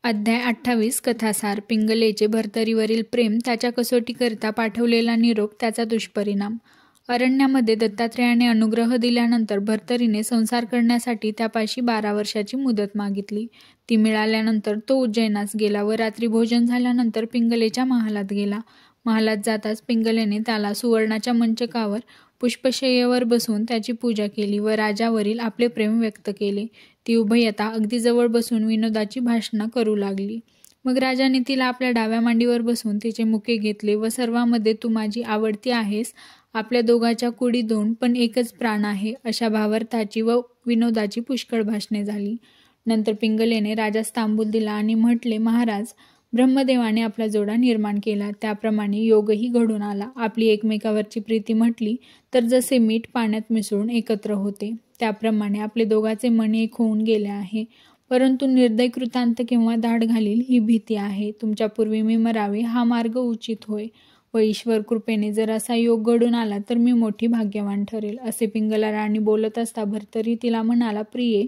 अध्याय 28 कथासार. पिंगलेचे भर्तरीवरील प्रेम, त्याच्या कसोटीकरिता पाठवलेला निरोप, त्याचा दुष्परिणाम. अरण्यामध्ये दत्तात्रेयाने अनुग्रह दिल्यानंतर भर्तरीने संसार करण्यासाठी त्यापाशी 12 वर्षाची मुदत मागितली. ती मिळाल्यानंतर तो उज्जैनास गेला व रात्री भोजन झाल्यानंतर पिंगलेच्या महालात गेला. महालात जाताच पिंगलेने त्याला सुवर्णाच्या मंचकावर पुष्पशय्येवर बसवून त्याची पूजा केली व राजावरील आपले प्रेम व्यक्त केले. ती उभयता अगदी जवळ बसून विनोदाची भाषणं करू लागली. मग राजाने तिला आपल्या डाव्या मांडीवर बसवून तिचे मुके घेतले व सर्वांमध्ये तू माझी आवडती आहेस, आपल्या दोघांच्या कुडी दोन पण एकच प्राण आहे, अशा भावार्थाची व विनोदाची पुष्कळ भाषणे झाली. नंतर पिंगलेने राजास तांबूल दिला आणि म्हटले, महाराज, ब्रह्मदेवाने आपला जोडा निर्माण केला, त्याप्रमाणे योगही घडून आला. आपली एकमेकावरची प्रीती म्हटली तर जसे मीठ पाण्यात मिसळून एकत्र होते, त्याप्रमाणे आपले दोघांचे मन एक होऊन गेले आहे. परंतु निर्दय कृतांत किंवा दाढ घालील ही भीती आहे. तुमच्या पूर्वी मी मरावे हा मार्ग उचित होय व ईश्वर कृपेने जर असा योग घडून आला तर मी मोठी भाग्यवान ठरेल. असे पिंगला राणी बोलत असता भर्तरी तिला म्हणाला, प्रिये,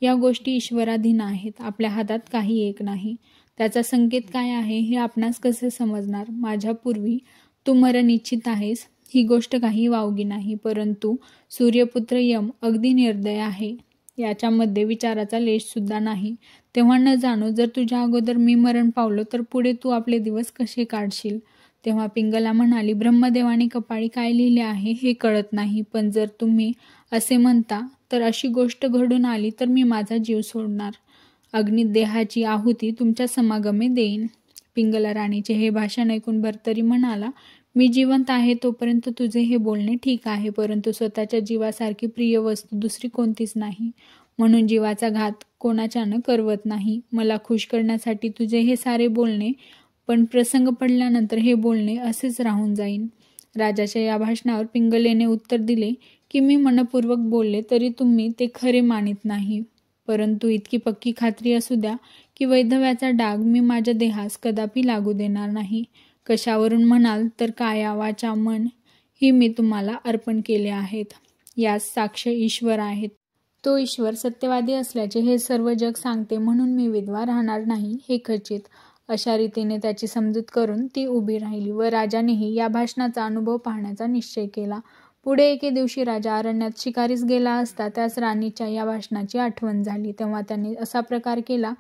या गोष्टी ईश्वराधीन आहेत, आपल्या हातात काही एक नाही. त्याचा संकेत काय आहे हे आपणास कसे समजणार? माझ्या पूर्वी तू मरण इच्छित आहेस ही गोष्ट काही वावगी नाही, परंतु सूर्यपुत्र यम अगदी निर्दय आहे, याच्यामध्ये विचाराचा लेश सुद्धा नाही. तेव्हा न जाणो जर तुझ्या अगोदर मी मरण पावलो तर पुढे तू आपले दिवस कसे काढशील? तेव्हा पिंगला म्हणाली, ब्रह्मदेवाने कपाळी काय लिहिले आहे हे कळत नाही, पण जर तुम्ही असे म्हणता तर अशी गोष्ट घडून आली तर मी माझा जीव सोडणार. अग्नीत देहाची आहुती तुमच्या समागमे देईन. पिंगला राणीचे हे भाषण ऐकून भर्तरी म्हणाला, मी जिवंत आहे तोपर्यंत तुझे हे बोलणे ठीक आहे, परंतु स्वतःच्या जीवासारखी प्रिय वस्तू दुसरी कोणतीच नाही, म्हणून जीवाचा घात कोणाच्यानं करवत नाही. मला खुश करण्यासाठी तुझे हे सारे बोलणे, पण प्रसंग पडल्यानंतर हे बोलणे असेच राहून जाईन. राजाच्या या भाषणावर पिंगलेने उत्तर दिले की मी मनपूर्वक बोलले तरी तुम्ही ते खरे मानित नाही, परंतु इतकी पक्की खात्री असू द्या की वैधव्याचा डाग मी माझ्या देहास कदापि लागू देणार नाही. कशावरून म्हणाल तर काया, वाचा, मन ही मी तुम्हाला अर्पण केले आहेत, यास साक्ष ईश्वर आहेत. तो ईश्वर सत्यवादी असल्याचे हे सर्व जग सांगते, म्हणून मी विधवा राहणार नाही हे खचित. अशा रीतीने त्याची समजूत करून ती उभी राहिली व राजानेही या भाषणाचा अनुभव पाहण्याचा निश्चय केला. पुढे एके दिवशी राजा अरण्यात शिकारीस गेला असता त्यास राणीच्या या भाषणाची आठवण झाली. तेव्हा त्यांनी असा प्रकार केला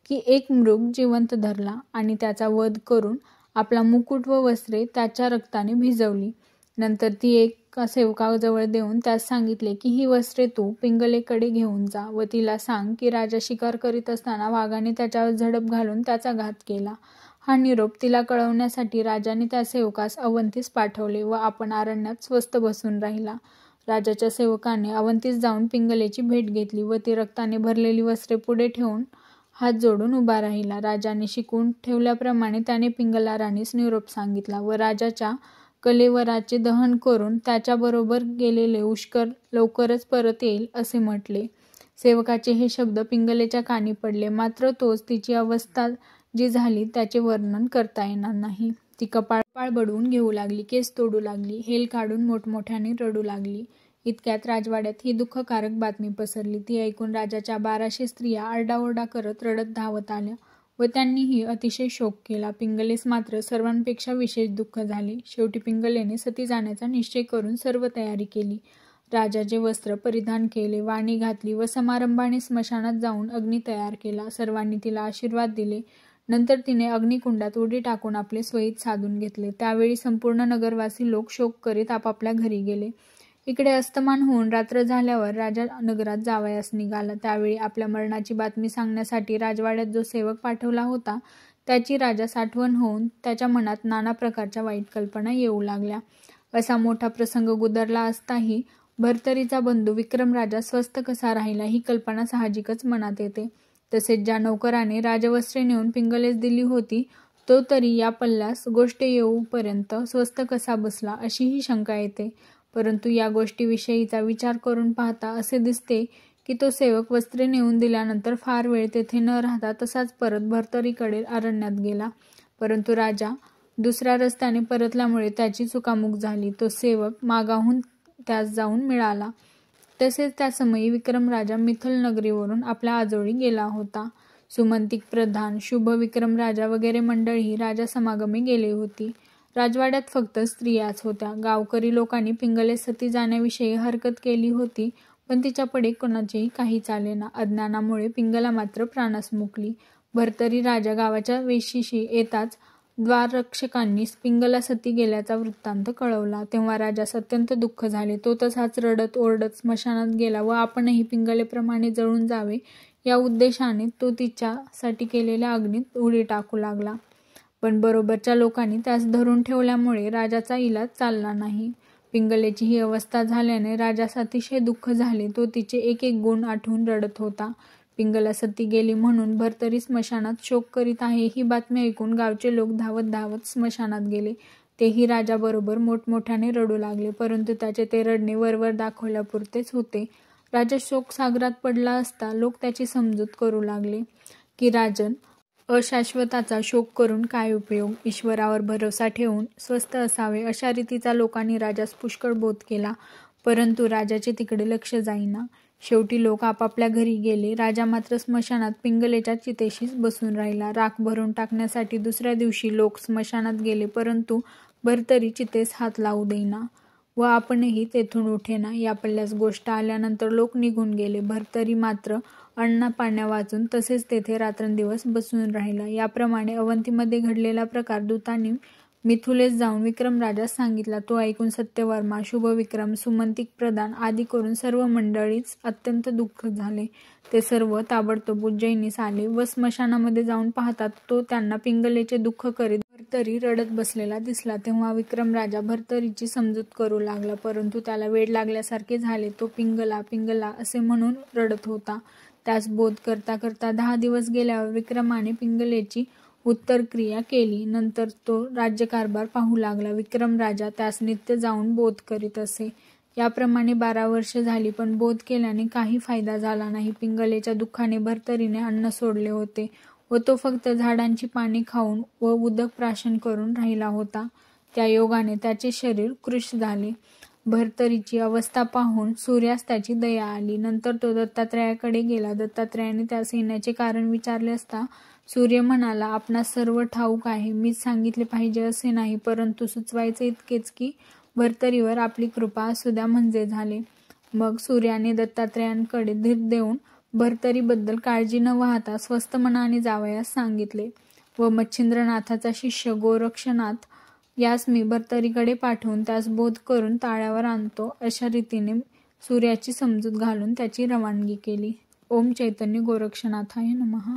की एक मृग जिवंत धरला आणि त्याचा वध करून आपला मुकुट व वस्त्रे त्याच्या रक्ताने भिजवली. नंतर ती एका सेवकाजवळ देऊन त्यास सांगितले की ही वस्त्रे तू पिंगलेकडे घेऊन जा व तिला सांग की राजा शिकार करीत असताना वाघाने त्याच्यावर झडप घालून त्याचा घात केला. हा निरोप तिला कळवण्यासाठी राजाने त्या सेवकास अवंतीस पाठवले व आपण अरण्यात स्वस्थ बसून राहिला. राजाच्या सेवकाने अवंतीस जाऊन पिंगलेची भेट घेतली व ती रक्ताने भरलेली वस्त्रे पुढे ठेवून हात जोडून उभा राहिला. राजाने शिकवून ठेवल्याप्रमाणे त्याने पिंगला राणीस निरोप सांगितला व राजाच्या कलेवराचे दहन करून त्याच्याबरोबर गेलेले उष्कर लवकरच परत येईल असे म्हटले. सेवकाचे हे शब्द पिंगलेच्या कानी पडले, मात्र तोच तिची अवस्था जी झाली त्याचे वर्णन करता येणार नाही. ती कपाळ बडवून घेऊ लागली, केस तोडू लागली, हेल काढून मोठमोठ्याने रडू लागली. इतक्यात राजवाड्यात ही दुःखकारक बातमी पसरली. ती ऐकून राजाच्या 1200 स्त्रिया आरडाओरडा करत रडत धावत आल्या व त्यांनीही अतिशय शोक केला. पिंगलेस मात्र सर्वांपेक्षा विशेष दुःख झाले. शेवटी पिंगलेने सती जाण्याचा निश्चय करून सर्व तयारी केली. राजाचे वस्त्र परिधान केले, वाणी घातली व समारंभाने स्मशानात जाऊन अग्नी तयार केला. सर्वांनी तिला आशीर्वाद दिले. नंतर तिने अग्निकुंडात उडी टाकून आपले स्वहित साधून घेतले. त्यावेळी संपूर्ण नगरवासी लोक शोक करीत आपापल्या घरी गेले. इकडे अस्तमान होऊन रात्र झाल्यावर राजा नगरात जावयास निघाला. त्यावेळी आपल्या मरणाची बातमी सांगण्यासाठी राजवाड्यात जो सेवक पाठवला होता त्याची राजास आठवण होऊन त्याच्या मनात नाना प्रकारच्या वाईट कल्पना येऊ लागल्या. असा मोठा प्रसंग गुदरला असताही भर्तरीचा बंधू विक्रमराजा स्वस्थ कसा राहिला ही कल्पना साहजिकच मनात येते. तसेच ज्या नौकराने राजवस्त्रे नेऊन पिंगलेस दिली होती तो तरी या पल्ल्यास गोष्ट येऊपर्यंत स्वस्थ कसा बसला अशीही शंका येते. परंतु या गोष्टीविषयीचा विचार करून पाहता असे दिसते की तो सेवक वस्त्रे नेऊन दिल्यानंतर फार वेळ तेथे न राहता तसाच परत भर्तरीकडे अरण्यात गेला. परंतु राजा दुसऱ्या रस्त्याने परतल्यामुळे त्याची चुकामुक झाली. तो सेवक मागाहून त्यास जाऊन मिळाला. तसेच त्या समयी विक्रमराजा मिथिल नगरीवरून आपल्या आजोळी गेला होता. सुमंतिक प्रधान, शुभ विक्रम राजा वगैरे मंडळी राजा समागमी गेली होती. राजवाड्यात फक्त स्त्रियाच होत्या. गावकरी लोकांनी पिंगले सती जाण्याविषयी हरकत केली होती, पण तिच्यापुढे कोणाचेही काही चालेना. अज्ञानामुळे पिंगला मात्र प्राणास मुकली. भर्तरी राजा गावाच्या वेशीशी येताच द्वाररक्षकांनी पिंगला सती गेल्याचा वृत्तांत कळवला. तेव्हा राजास अत्यंत दुःख झाले. तो तसाच रडत ओरडत स्मशानात गेला व आपणही पिंगलेप्रमाणे जळून जावे या उद्देशाने तो तिच्यासाठी केलेल्या अग्नीत उडी टाकू लागला. पण बरोबरच्या लोकांनी त्यास धरून ठेवल्यामुळे राजाचा इलाज चालला नाही. पिंगलेची ही अवस्था झाल्याने राजास अतिशय दुःख झाले. तो तिचे एक एक गुण आठवून रडत होता. पिंगला सती गेली म्हणून भर्तरी स्मशानात शोक करीत आहे ही बातमी ऐकून गावचे लोक धावत धावत स्मशानात गेले. तेही राजाबरोबर मोठमोठ्याने रडू लागले, परंतु त्याचे ते रडणे वरवर दाखवल्यापुरतेच होते. राजा शोकसागरात पडला असता लोक त्याची समजूत करू लागले की राजन, अशाश्वताचा शोक करून काय उपयोग, ईश्वरावर भरोसा ठेवून स्वस्थ असावे अशा रीतीचा लोकांनी राजास पुष्कळ बोध केला. परंतु राजाचे तिकडे लक्ष जाईना. शेवटी लोक आपापल्या घरी गेले. राजा मात्र स्मशानात पिंगलेच्या चितेशीच बसून राहिला. राख भरून टाकण्यासाठी दुसऱ्या दिवशी लोक स्मशानात गेले, परंतु भर्तरी चितेस हात लावू देईना व आपणही तेथून उठेना. या पल्ल्यास गोष्ट आल्यानंतर लोक निघून गेले. भर्तरी मात्र अन्नपाण्या वाचून तसेच तेथे रात्रंदिवस बसून राहिला. याप्रमाणे अवंतीमध्ये घडलेला प्रकार दूतांनी मिथिलेस जाऊन विक्रम राजास सांगितला. तो ऐकून सत्यवर्मा, शुभविक्रम, सुमंतिक प्रधान आदी करून सर्व मंडळीच अत्यंत दुःख झाले. ते सर्व ताबडतोब उज्जैनीस आले व स्मशानामध्ये जाऊन पाहतात तो त्यांना पिंगलेचे दुःख करीत भर्तरी रडत बसलेला दिसला. तेव्हा विक्रम राजा भर्तरीची समजूत करू लागला, परंतु त्याला वेड लागल्यासारखे झाले. तो पिंगला पिंगला असे म्हणून रडत होता. त्यास बोध करता करता 10 दिवस गेल्यावर विक्रमाने पिंगलेची उत्तरक्रिया केली. नंतर तो राज्यकारभार पाहू लागला. विक्रम राजा त्यास नित्य जाऊन बोध करीत असे. याप्रमाणे 12 वर्षे झाली, पण बोध केल्याने काही फायदा झाला नाही. पिंगलेच्या दुःखाने भर्तरीने अन्न सोडले होते व तो फक्त झाडांची पाने खाऊन व उदक प्राशन करून राहिला होता. त्या योगाने त्याचे शरीर कृश झाले. भर्तरीची अवस्था पाहून सूर्यास त्याची दया आली. नंतर तो दत्तात्रयाकडे गेला. दत्तात्रयाने त्यास येण्याचे कारण विचारले असता सूर्य म्हणाला, आपणास सर्व ठाऊक आहे. मीच सांगितले पाहिजे असे नाही, परंतु सुचवायचे इतकेच की भर्तरीवर आपली कृपा असू द्या म्हणजे झाले. मग सूर्याने दत्तात्रयांकडे धीर देऊन भर्तरीबद्दल काळजी न वाहता स्वस्थ मनाने जावयास सांगितले व मच्छिंद्रनाथाचा शिष्य गोरक्षनाथ यास मी भर्तरीकडे पाठवून त्यास बोध करून ताळ्यावर आणतो अशा रीतीने सूर्याची समजूत घालून त्याची रवानगी केली. ओम चैतन्य गोरक्षनाथाय नमः.